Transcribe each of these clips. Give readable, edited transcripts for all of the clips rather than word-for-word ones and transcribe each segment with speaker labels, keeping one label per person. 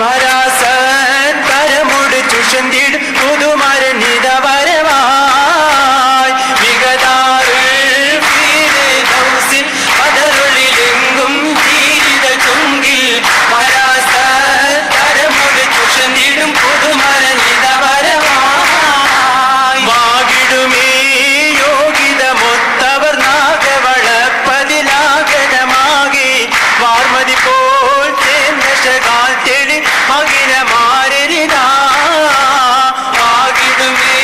Speaker 1: പരാസരമുട് ചുഷന്തിട് പുതുമരണിത വരവായി മികതാറിൽ ദൗസിൽ പതറുള്ളിലെങ്കും ജീവിത ചുങ്കിൽ പരാസരമുട് ചുഷന്തിടും പുതുമരണിത വരവായി വാകിടുമേ യോഗിത മൊത്തവർ നാഗവളപ്പതിലാഗതമാകെ വാർമതി പോൽ തേന്തശകാൽ തെളി മകിന മാരരിതാ വാകിടുമേ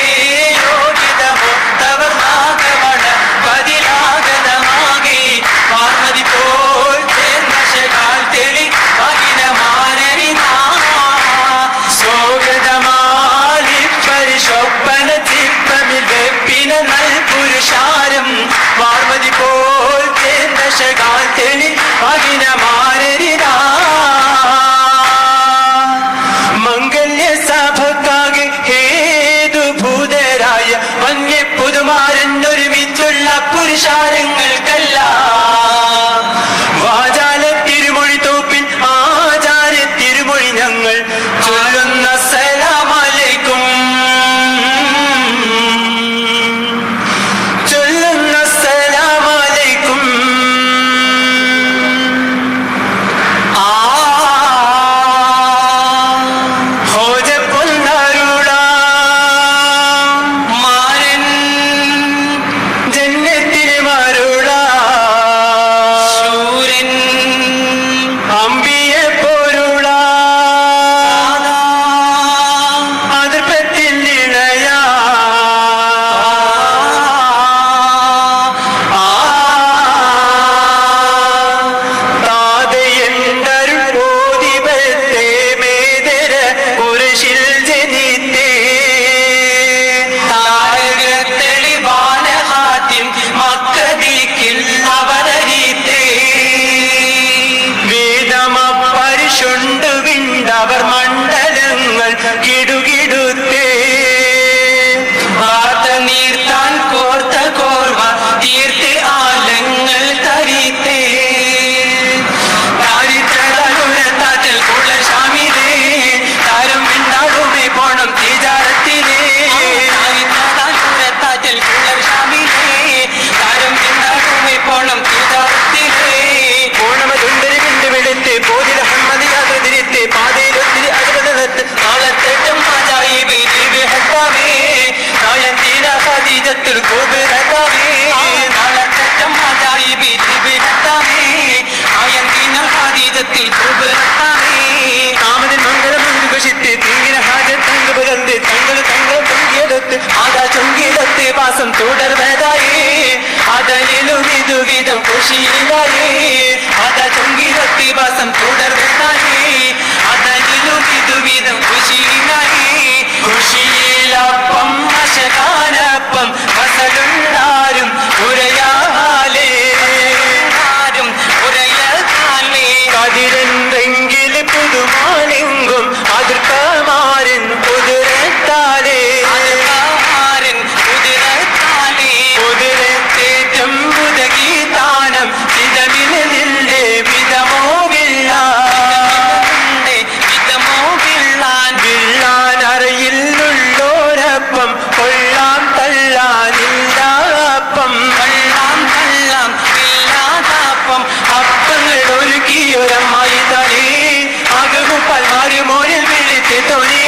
Speaker 1: യോഗിത മൊത്തവർ നാഗവളപ്പതിലാഗതമാകെ വാർമതി പോൽ തേന്തശകാൽ തെളി മകിന മാരരിതാ സ്വഗതമാലിപ്പരിശൊപ്പന ചിപ്പമിൽ വെപ്പിന നൽപുരുഷാരം വാർമതി പോൽ തേന്തശകാൽ തെളി മകിന മാരരിതാ മംഗല്യ സഭക്കാകെ ഹേതുഭൂതരായ വന്യ പുതുമാരൻ ഒരുമിച്ചുള്ള പുരുഷാരങ്ങൾക്കല്ല വാചാല തിരുമൊഴി തോപ്പിൻ ആചാര്യ തിരുമൊഴി ഞങ്ങൾ ചൊല്ലുന്ന സലാമലൈക്കും ചൊല്ലുന്ന സലാമലൈക്കും ഹോജ പൊന്നരുള മാരൻ ജന്നത്തിന് മരുള ശൂരൻ അമ്പിയെ പൊരുള അതിർപ്പത്തിൽ ഇണയാ താതയണ്ടരുൾ ബോധിപത്തെ മേതര കുരിശിൽ ജനിത്തേ താരകത്തെളി ബാലഹാത്യം മക്കദിക്കിൽ അവരഹിത്തേ വേദമ പരിശുണ്ടു വിണ്ടവർ മണ്ഡലങ്ങൾ കിടുകിടുത്തേ വാർത്ത നീർത്താൻ കോർത്ത കോർവ തീർത്ത് ആലങ്ങൾ തരിത്തേ താരിത്തൽ കുളശാമിലേ താരം വിണ്ടാടുമേ പോണം തീജാരത്തിലേ താരിത്തൽ കുളശാമിലേ താരം വിണ്ടാടുമേ പോണം തീജാരത്തിലേ ഓണമതുണ്ടരി വിണ്ട് വെളുത്ത് പോതിൽ ഹമ്മദിയാത്ര തിരിത്ത് പാതയിലൊത്തിരി അകലത്ത് നാളത്തേറ്റം ആചായി ഹത്താവേ നായൻ തീര ഖദീജത്തുൽ കുബ്രതാവേ നാളത്തേറ്റം ആചായി ഹത്താവേ നായൻ തീര ഖദീജത്തുൽ കുബ്രതാവേ കാമതിൻ മംഗളമുണ്ട് കുശിത്ത് തീര ഹാജത്തങ്ക് പകർന്ന് തങ്ങൾ പൊങ്കിയെടുത്ത് ആദാ ചൊങ്കിയെടുത്ത് വാസം തുടർവതായേ അതലിലും ഇതുവിധം കുശിയിലായേ ആദാ ചൊങ്കിയെടുത്ത് വാസം തുടർവതായേ അതലിലും ഇതുവിധം കുശിയിലായേ കുശിയിലപ്പം അശകാനപ്പം മസലുണ്ടാരും ഉരയാലേ കതിരെന്തെങ്കിൽ പുതുമാനെങ്കും അതിർക്കമാരൻ കുതിരത്താലേ കുതിരത്തേറ്റം പുതകി താനം ചിതമിലെ മിതമോകില്ല വിള്ളാൻ അറിയില്ലുള്ളോരപ്പം കൊള്ളാം തള്ളാനില്ലാപ്പം അപ്പങ്ങൾ ഒരുക്കിയൊരമ്മായി തലേ അകകുപ്പാൽ മാറി മോരിൽ വിളിച്ച് തൊഴി